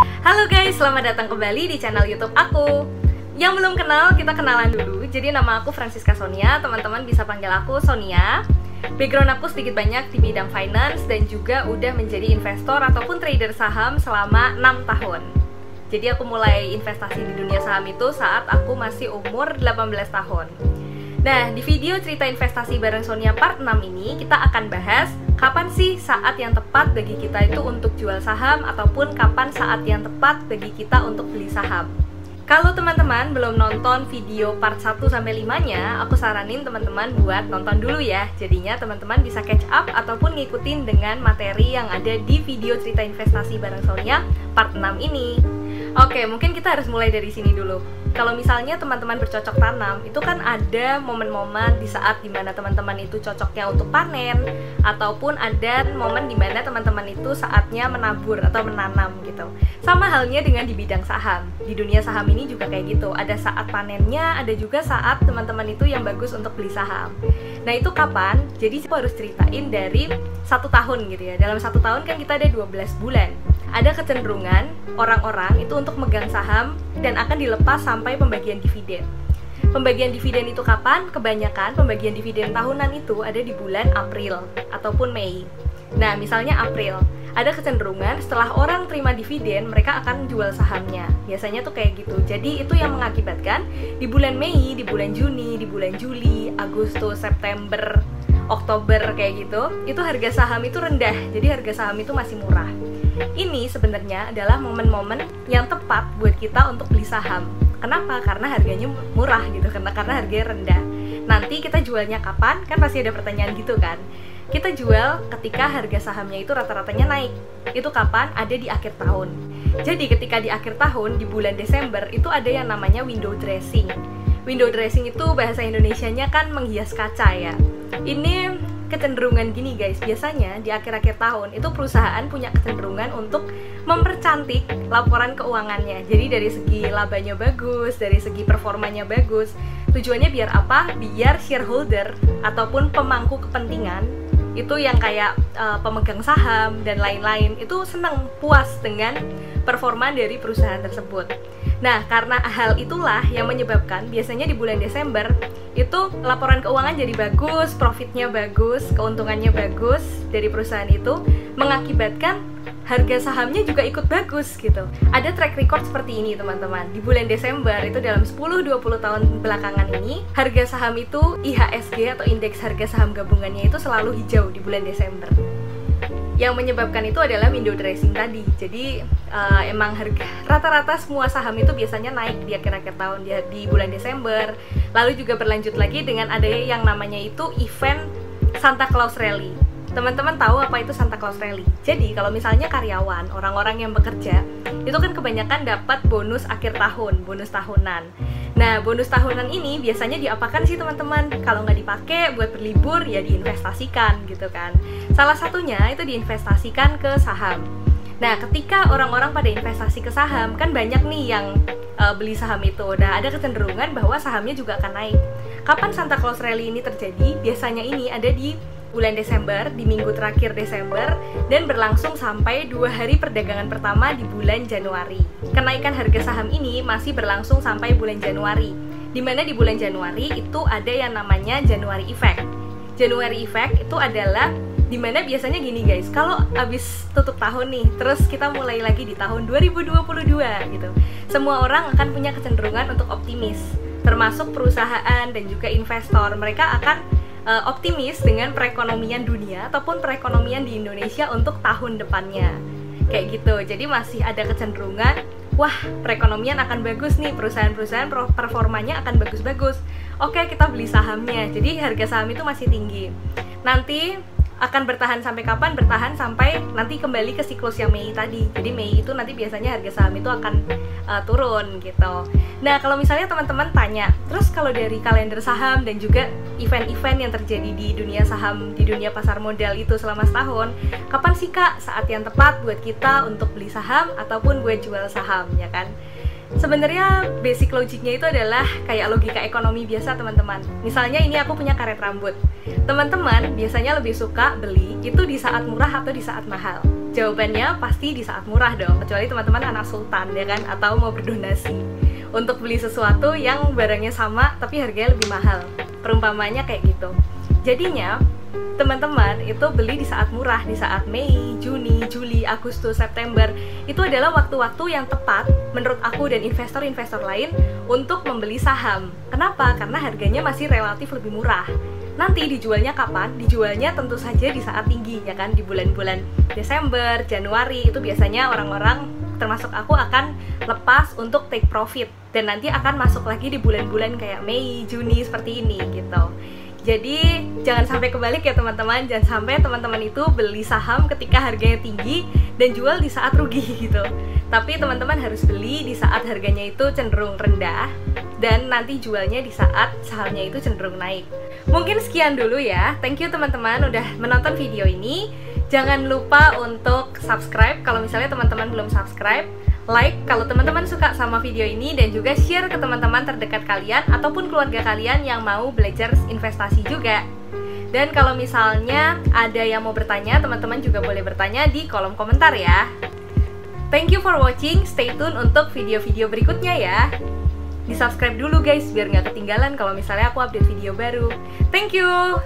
Halo guys, selamat datang kembali di channel YouTube aku. Yang belum kenal, kita kenalan dulu. Jadi nama aku Francisca Sonia, teman-teman bisa panggil aku Sonia. Background aku sedikit banyak di bidang finance dan juga udah menjadi investor ataupun trader saham selama 6 tahun. Jadi aku mulai investasi di dunia saham itu saat aku masih umur 18 tahun. Nah, di video cerita investasi bareng Sonia part 6 ini kita akan bahas kapan sih saat yang tepat bagi kita itu untuk jual saham ataupun kapan saat yang tepat bagi kita untuk beli saham. Kalau teman-teman belum nonton video part 1-5-nya, aku saranin teman-teman buat nonton dulu ya. Jadinya teman-teman bisa catch up ataupun ngikutin dengan materi yang ada di video cerita investasi bareng Sonia part 6 ini. Oke, mungkin kita harus mulai dari sini dulu. Kalau misalnya teman-teman bercocok tanam, itu kan ada momen-momen di saat dimana teman-teman itu cocoknya untuk panen, ataupun ada momen dimana teman-teman itu saatnya menabur atau menanam gitu. Sama halnya dengan di bidang saham. Di dunia saham ini juga kayak gitu. Ada saat panennya, ada juga saat teman-teman itu yang bagus untuk beli saham. Nah itu kapan? Jadi aku harus ceritain dari 1 tahun gitu ya. Dalam 1 tahun kan kita ada 12 bulan. Ada kecenderungan orang-orang itu untuk megang saham dan akan dilepas sampai pembagian dividen. Pembagian dividen itu kapan? Kebanyakan pembagian dividen tahunan itu ada di bulan April ataupun Mei. Nah, misalnya April, ada kecenderungan setelah orang terima dividen, mereka akan jual sahamnya. Biasanya tuh kayak gitu. Jadi itu yang mengakibatkan di bulan Mei, di bulan Juni, di bulan Juli, Agustus, September, Oktober kayak gitu, itu harga saham itu rendah. Jadi harga saham itu masih murah. Ini sebenarnya adalah momen-momen yang tepat buat kita untuk beli saham. Kenapa? Karena harganya murah gitu, karena harganya rendah. Nanti kita jualnya kapan? Kan pasti ada pertanyaan gitu kan. Kita jual ketika harga sahamnya itu rata-ratanya naik. Itu kapan? Ada di akhir tahun. Jadi ketika di akhir tahun, di bulan Desember, itu ada yang namanya window dressing. Window dressing itu bahasa Indonesianya kan menghias kaca ya. Ini kecenderungan gini guys, biasanya di akhir-akhir tahun itu perusahaan punya kecenderungan untuk mempercantik laporan keuangannya. Jadi dari segi labanya bagus, dari segi performanya bagus. Tujuannya biar apa? Biar shareholder ataupun pemangku kepentingan itu yang kayak pemegang saham dan lain-lain itu senang, puas dengan performa dari perusahaan tersebut. Nah, karena hal itulah yang menyebabkan biasanya di bulan Desember itu laporan keuangan jadi bagus, profitnya bagus, keuntungannya bagus dari perusahaan itu, mengakibatkan harga sahamnya juga ikut bagus gitu. Ada track record seperti ini teman-teman. Di bulan Desember itu dalam 10-20 tahun belakangan ini, harga saham itu IHSG atau indeks harga saham gabungannya itu selalu hijau di bulan Desember. Yang menyebabkan itu adalah window dressing tadi. Jadi emang harga rata-rata semua saham itu biasanya naik di akhir-akhir tahun di bulan Desember. Lalu juga berlanjut lagi dengan ada yang namanya itu event Santa Claus Rally. Teman-teman tahu apa itu Santa Claus Rally? Jadi kalau misalnya karyawan, orang-orang yang bekerja, itu kan kebanyakan dapat bonus akhir tahun, bonus tahunan. Nah, bonus tahunan ini biasanya diapakan sih teman-teman? Kalau nggak dipakai buat berlibur, ya diinvestasikan gitu kan. Salah satunya itu diinvestasikan ke saham. Nah, ketika orang-orang pada investasi ke saham, kan banyak nih yang beli saham itu. Nah, ada kecenderungan bahwa sahamnya juga akan naik. Kapan Santa Claus Rally ini terjadi? Biasanya ini ada di bulan Desember, di minggu terakhir Desember, dan berlangsung sampai 2 hari perdagangan pertama di bulan Januari. Kenaikan harga saham ini masih berlangsung sampai bulan Januari, dimana di bulan Januari itu ada yang namanya January Effect. January Effect itu adalah dimana biasanya gini guys, kalau abis tutup tahun nih, terus kita mulai lagi di tahun 2022 gitu, semua orang akan punya kecenderungan untuk optimis, termasuk perusahaan dan juga investor. Mereka akan optimis dengan perekonomian dunia ataupun perekonomian di Indonesia untuk tahun depannya kayak gitu. Jadi masih ada kecenderungan, wah perekonomian akan bagus nih, perusahaan-perusahaan performanya akan bagus-bagus. Oke, kita beli sahamnya. Jadi harga saham itu masih tinggi. Nanti akan bertahan sampai kapan? Bertahan sampai nanti kembali ke siklus yang Mei tadi. Jadi Mei itu nanti biasanya harga saham itu akan turun gitu. Nah, kalau misalnya teman-teman tanya, terus kalau dari kalender saham dan juga event-event yang terjadi di dunia saham, di dunia pasar modal itu selama setahun, kapan sih Kak saat yang tepat buat kita untuk beli saham ataupun buat jual saham, ya kan? Sebenarnya basic logiknya itu adalah kayak logika ekonomi biasa teman-teman. Misalnya ini aku punya karet rambut. Teman-teman biasanya lebih suka beli itu di saat murah atau di saat mahal. Jawabannya pasti di saat murah dong, kecuali teman-teman anak sultan ya kan, atau mau berdonasi untuk beli sesuatu yang barangnya sama tapi harganya lebih mahal. Perumpamanya kayak gitu. Jadinya teman-teman itu beli di saat murah, di saat Mei, Juni, Juli, Agustus, September. Itu adalah waktu-waktu yang tepat menurut aku dan investor-investor lain untuk membeli saham. Kenapa? Karena harganya masih relatif lebih murah. Nanti dijualnya kapan? Dijualnya tentu saja di saat tinggi ya kan, di bulan-bulan Desember, Januari. Itu biasanya orang-orang termasuk aku akan lepas untuk take profit, dan nanti akan masuk lagi di bulan-bulan kayak Mei, Juni seperti ini gitu. Jadi jangan sampai kebalik ya teman-teman, jangan sampai teman-teman itu beli saham ketika harganya tinggi dan jual di saat rugi gitu. Tapi teman-teman harus beli di saat harganya itu cenderung rendah dan nanti jualnya di saat sahamnya itu cenderung naik. Mungkin sekian dulu ya. Thank you teman-teman udah menonton video ini. Jangan lupa untuk subscribe kalau misalnya teman-teman belum subscribe, like kalau teman-teman suka sama video ini, dan juga share ke teman-teman terdekat kalian ataupun keluarga kalian yang mau belajar investasi juga. Dan kalau misalnya ada yang mau bertanya, teman-teman juga boleh bertanya di kolom komentar ya. Thank you for watching, stay tune untuk video-video berikutnya ya. Di subscribe dulu guys biar nggak ketinggalan kalau misalnya aku update video baru. Thank you.